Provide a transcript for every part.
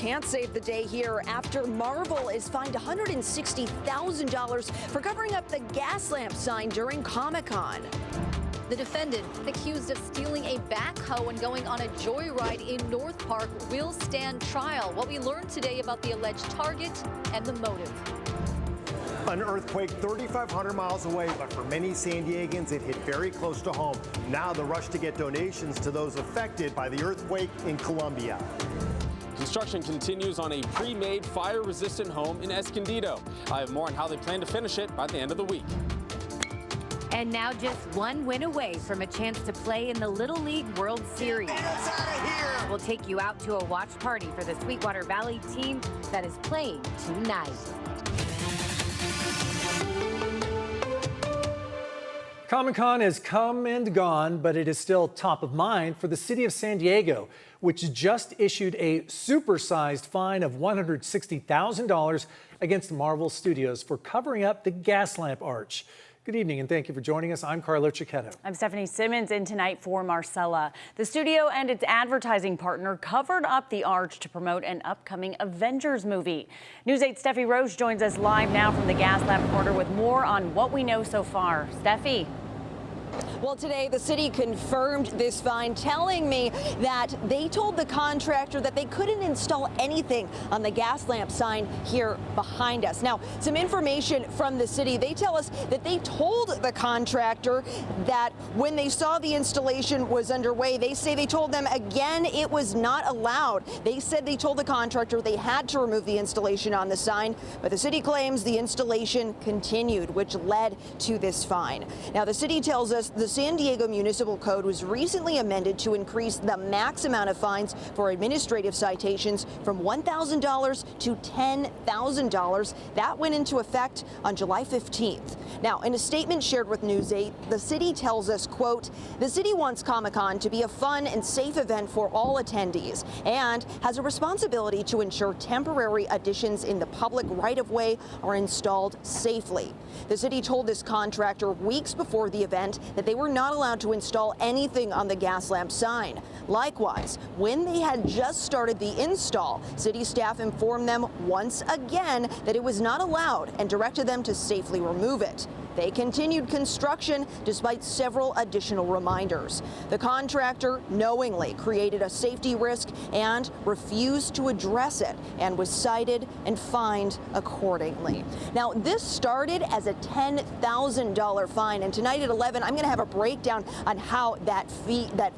can't save the day here after Marvel is fined $160,000 for covering up the gas lamp sign during Comic-Con. The defendant, accused of stealing a backhoe and going on a joyride in North Park, will stand trial. What we learned today about the alleged target and the motive. An earthquake 3,500 miles away, but for many San Diegans, it hit very close to home. Now the rush to get donations to those affected by the earthquake in Colombia. Construction continues on a pre-made fire-resistant home in Escondido. I have more on how they plan to finish it by the end of the week. And now just one win away from a chance to play in the Little League World Series. We'll take you out to a watch party for the Sweetwater Valley team that is playing tonight. Comic-Con has come and gone, but it is still top of mind for the city of San Diego, which just issued a supersized fine of $160,000 against Marvel Studios for covering up the gas lamp arch. Good evening and thank you for joining us. I'm Carlo Cicchetto. I'm Stephanie Simmons in tonight for Marcella. The studio and its advertising partner covered up the arch to promote an upcoming Avengers movie. News 8's Steffi Roche joins us live now from the gas lamp corner with more on what we know so far. Steffi. Well, today the city confirmed this fine, telling me that they told the contractor that they couldn't install anything on the gas lamp sign here behind us. Now, some information from the city. They tell us that they told the contractor that when they saw the installation was underway, they say they told them again it was not allowed. They said they told the contractor they had to remove the installation on the sign, but the city claims the installation continued, which led to this fine. Now, the city tells us the San Diego Municipal Code was recently amended to increase the max amount of fines for administrative citations from $1,000 to $10,000. That went into effect on July 15th. Now, in a statement shared with News 8, the city tells us, quote, the city wants Comic-Con to be a fun and safe event for all attendees and has a responsibility to ensure temporary additions in the public right-of-way are installed safely. The city told this contractor weeks before the event that they were not allowed to install anything on the gas lamp sign. Likewise, when they had just started the install, city staff informed them once again that it was not allowed and directed them to safely remove it. They continued construction despite several additional reminders. The contractor knowingly created a safety risk and refused to address it and was cited and fined accordingly. Now, this started as a $10,000 fine, and tonight at 11, I'm going to have a breakdown on how that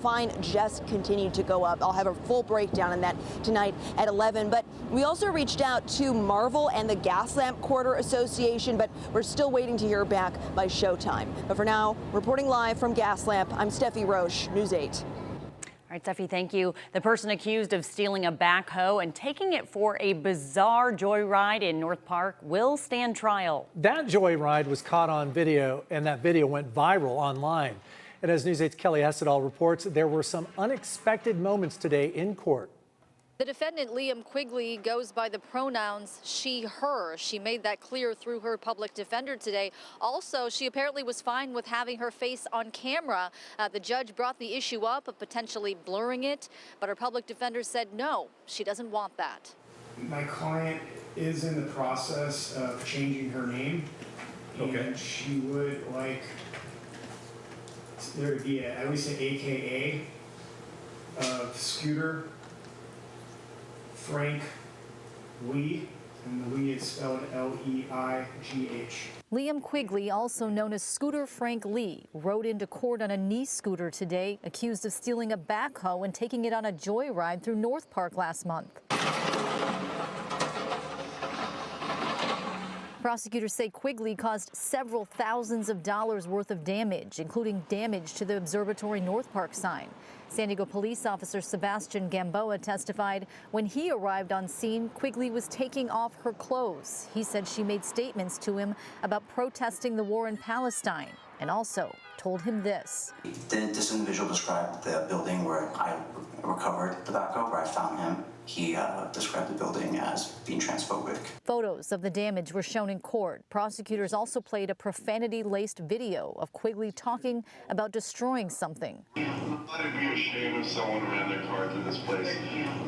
fine just continued to go up. I'll have a full breakdown on that tonight at 11. But we also reached out to Marvel and the Gas Lamp Quarter Association, but we're still waiting to hear back by showtime. But for now, reporting live from Gas Lamp, I'm Steffi Roche, News 8. All right, Steffi, thank you. The person accused of stealing a backhoe and taking it for a bizarre joyride in North Park will stand trial. That joyride was caught on video, and that video went viral online. And as News 8's Kelly Hessedal reports, there were some unexpected moments today in court. The defendant, Liam Quigley, goes by the pronouns she, her. She made that clear through her public defender today. Also, she apparently was fine with having her face on camera. The judge brought the issue up of potentially blurring it, but her public defender said no, she doesn't want that. My client is in the process of changing her name, and she would like there to be at least an AKA of Scooter Frank Lee, and the Lee is spelled L-E-I-G-H. Liam Quigley, also known as Scooter Frank Lee, rode into court on a knee scooter today, accused of stealing a backhoe and taking it on a joyride through North Park last month. Prosecutors say Quigley caused several thousands of dollars worth of damage, including damage to the Observatory North Park sign. San Diego police officer Sebastian Gamboa testified when he arrived on scene, Quigley was taking off her clothes. He said she made statements to him about protesting the war in Palestine and also told him this. This individual described the building where I recovered the backhoe, where I found him. He described the building as being transphobic. Photos of the damage were shown in court. Prosecutors also played a profanity-laced video of Quigley talking about destroying something. Let it be a shame if someone ran their car through this place.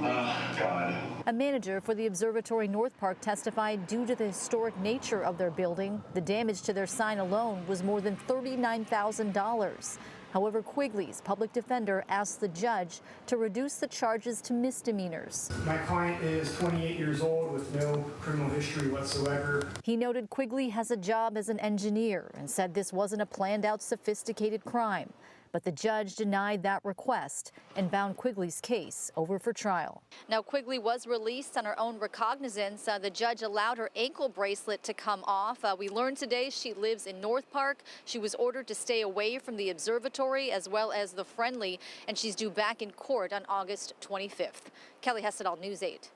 God. A manager for the Observatory North Park testified due to the historic nature of their building, the damage to their sign alone was more than $39,000. However, Quigley's public defender asked the judge to reduce the charges to misdemeanors. My client is 28 years old with no criminal history whatsoever. He noted Quigley has a job as an engineer and said this wasn't a planned out, sophisticated crime. But the judge denied that request and bound Quigley's case over for trial. Now, Quigley was released on her own recognizance. The judge allowed her ankle bracelet to come off. We learned today she lives in North Park. She was ordered to stay away from the observatory as well as the Friendly, and she's due back in court on August 25th. Kelly Hessedal, News 8.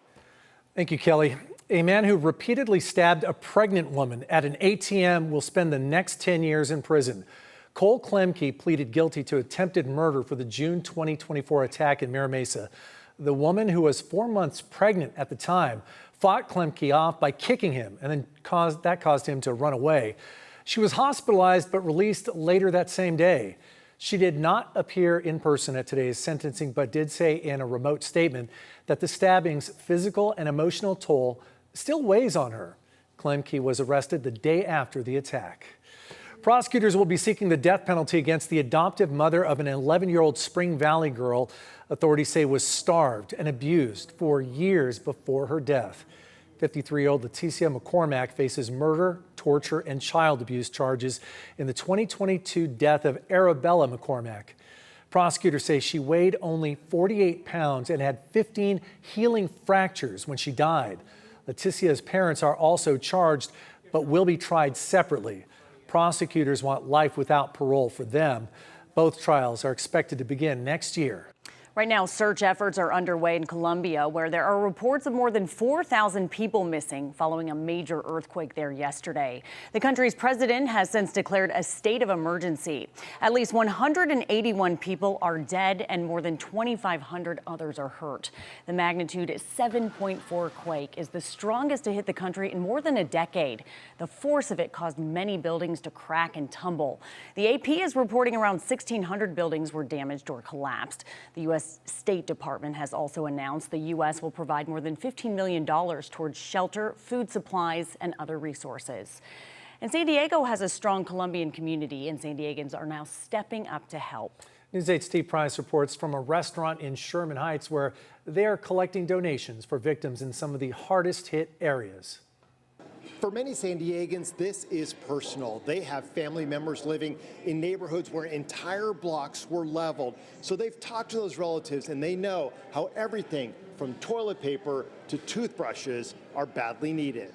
Thank you, Kelly. A man who repeatedly stabbed a pregnant woman at an ATM will spend the next 10 years in prison. Cole Klemke pleaded guilty to attempted murder for the June 2024 attack in Mira Mesa. The woman, who was 4 months pregnant at the time, fought Klemke off by kicking him, and then caused him to run away. She was hospitalized but released later that same day. She did not appear in person at today's sentencing, but did say in a remote statement that the stabbing's physical and emotional toll still weighs on her. Klemke was arrested the day after the attack. Prosecutors will be seeking the death penalty against the adoptive mother of an 11-year-old Spring Valley girl authorities say was starved and abused for years before her death. 53-year-old Leticia McCormack faces murder, torture, and child abuse charges in the 2022 death of Arabella McCormack. Prosecutors say she weighed only 48 pounds and had 15 healing fractures when she died. Leticia's parents are also charged, but will be tried separately. Prosecutors want life without parole for them. Both trials are expected to begin next year. Right now, search efforts are underway in Colombia, where there are reports of more than 4,000 people missing following a major earthquake there yesterday. The country's president has since declared a state of emergency. At least 181 people are dead and more than 2,500 others are hurt. The magnitude 7.4 quake is the strongest to hit the country in more than a decade. The force of it caused many buildings to crack and tumble. The AP is reporting around 1,600 buildings were damaged or collapsed. The U.S. State Department has also announced the U.S. will provide more than $15 million towards shelter, food supplies, and other resources. And San Diego has a strong Colombian community, and San Diegans are now stepping up to help. News 8's Steve Price reports from a restaurant in Sherman Heights where they are collecting donations for victims in some of the hardest hit areas. For many San Diegans, this is personal. They have family members living in neighborhoods where entire blocks were leveled. So they've talked to those relatives and they know how everything from toilet paper to toothbrushes are badly needed.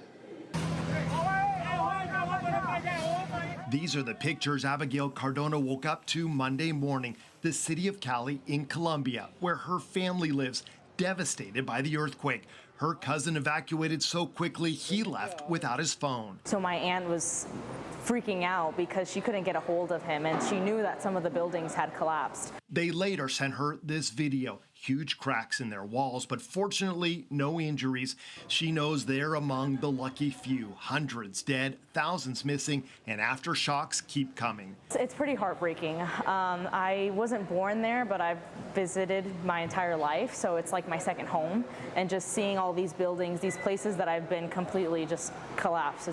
These are the pictures Abigail Cardona woke up to Monday morning, the city of Cali in Colombia, where her family lives, devastated by the earthquake. Her cousin evacuated so quickly he left without his phone. So my aunt was freaking out because she couldn't get a hold of him, and she knew that some of the buildings had collapsed. They later sent her this video. Huge cracks in their walls, but fortunately no injuries. She knows they're among the lucky few. Hundreds dead, thousands missing, and aftershocks keep coming. It's pretty heartbreaking. I wasn't born there, but I've visited my entire life, so it's like my second home. And just seeing all these buildings, these places that I've been completely just collapsed,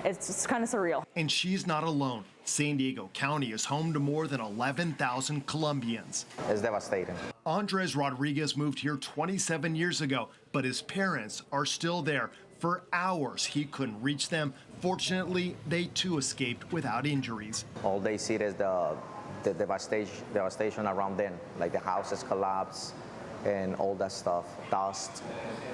it's kind of surreal. And she's not alone. San Diego County is home to more than 11,000 Colombians. It's devastating. Andres Rodriguez moved here 27 years ago, but his parents are still there. For hours, he couldn't reach them. Fortunately, they too escaped without injuries. All they see is the devastation around them, like the houses collapse and all that stuff, dust,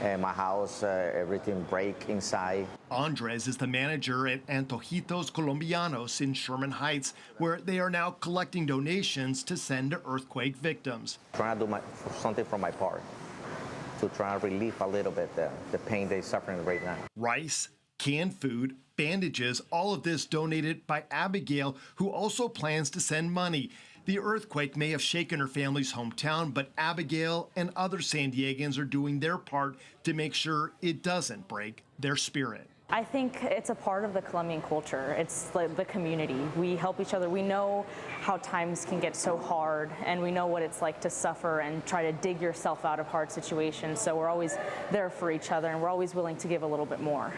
and my house, everything break inside. Andres is the manager at Antojitos Colombianos in Sherman Heights, where they are now collecting donations to send to earthquake victims. Trying to do something from my part to try and relieve a little bit the pain they're suffering right now. Rice, canned food, bandages, all of this donated by Abigail, who also plans to send money. The earthquake may have shaken her family's hometown, but Abigail and other San Diegans are doing their part to make sure it doesn't break their spirit. I think it's a part of the Colombian culture. It's like the community. We help each other. We know how times can get so hard, and we know what it's like to suffer and try to dig yourself out of hard situations. So we're always there for each other, and we're always willing to give a little bit more.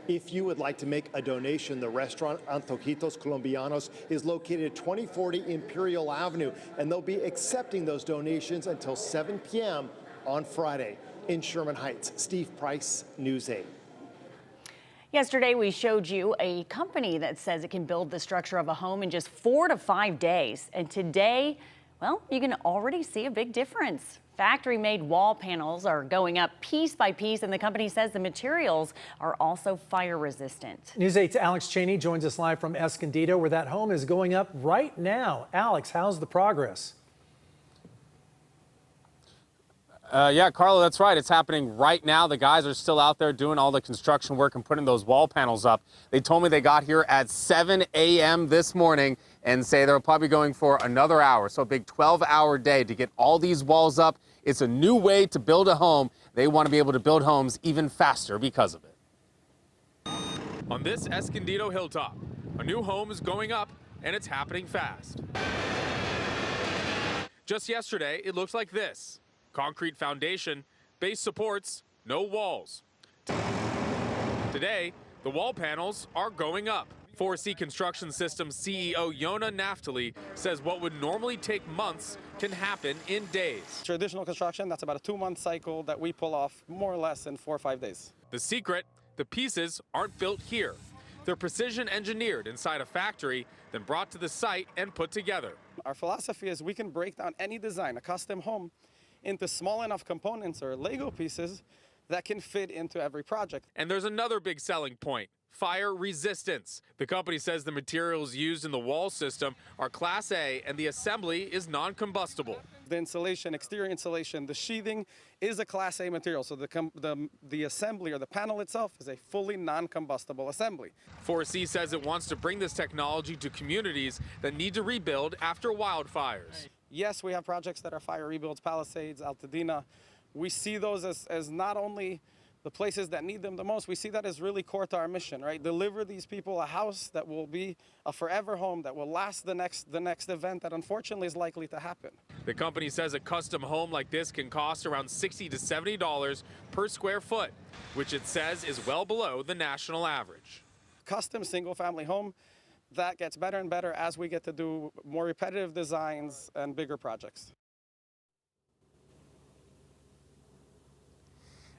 If you would like to make a donation, the restaurant Antojitos Colombianos is located at 2040 Imperial Avenue, and they'll be accepting those donations until 7 p.m. on Friday. In Sherman Heights, Steve Price, News 8. Yesterday, we showed you a company that says it can build the structure of a home in just 4 to 5 days. And today, well, you can already see a big difference. Factory-made wall panels are going up piece by piece, and the company says the materials are also fire-resistant. News 8's Alex Cheney joins us live from Escondido, where that home is going up right now. Alex, how's the progress? Yeah, Carla, that's right. It's happening right now. The guys are still out there doing all the construction work and putting those wall panels up. They told me they got here at 7 a.m. this morning and say they're probably going for another hour. So a big 12-hour day to get all these walls up. It's a new way to build a home. They want to be able to build homes even faster because of it. On this Escondido hilltop, a new home is going up, and it's happening fast. Just yesterday, it looks like this. Concrete foundation, base supports, no walls. Today, the wall panels are going up. 4C Construction Systems CEO Yona Naftali says what would normally take months can happen in days. Traditional construction, that's about a 2-month cycle that we pull off more or less in 4 or 5 days. The secret, the pieces aren't built here. They're precision engineered inside a factory, then brought to the site and put together. Our philosophy is we can break down any design, a custom home, into small enough components or Lego pieces that can fit into every project. And there's another big selling point, fire resistance. The company says the materials used in the wall system are Class A and the assembly is non-combustible. The insulation, exterior insulation, the sheathing is a Class A material, so the assembly or the panel itself is a fully non-combustible assembly. 4C says it wants to bring this technology to communities that need to rebuild after wildfires. Yes, we have projects that are fire rebuilds, Palisades, Altadena. We see those as not only the places that need them the most, we see that as really core to our mission, right? Deliver these people a house that will be a forever home, that will last the next event that unfortunately is likely to happen. The company says a custom home like this can cost around $60 to $70 per square foot, which it says is well below the national average. Custom single-family home, that gets better and better as we get to do more repetitive designs and bigger projects.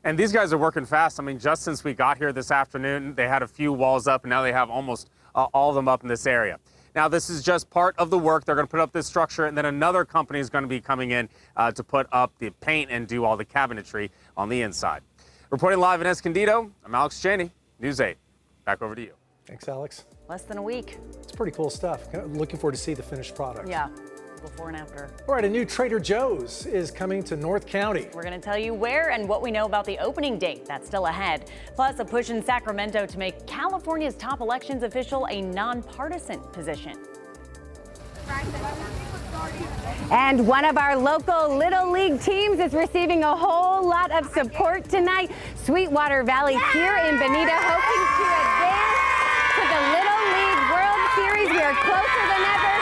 And these guys are working fast. I mean, just since we got here this afternoon, they had a few walls up, and now they have almost all of them up in this area. Now, this is just part of the work. They're going to put up this structure, and then another company is going to be coming in to put up the paint and do all the cabinetry on the inside. Reporting live in Escondido, I'm Alex Cheney, News 8. Back over to you. Thanks, Alex. Less than a week. It's pretty cool stuff. Looking forward to see the finished product. Yeah, before and after. All right, a new Trader Joe's is coming to North County. We're going to tell you where and what we know about the opening date. That's still ahead. Plus, a push in Sacramento to make California's top elections official a nonpartisan position. And one of our local Little League teams is receiving a whole lot of support tonight. Sweetwater Valley here in Bonita, hoping to advance to the Little League World Series. We are closer than ever.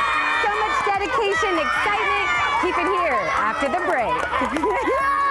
So much dedication, excitement. Keep it here after the break.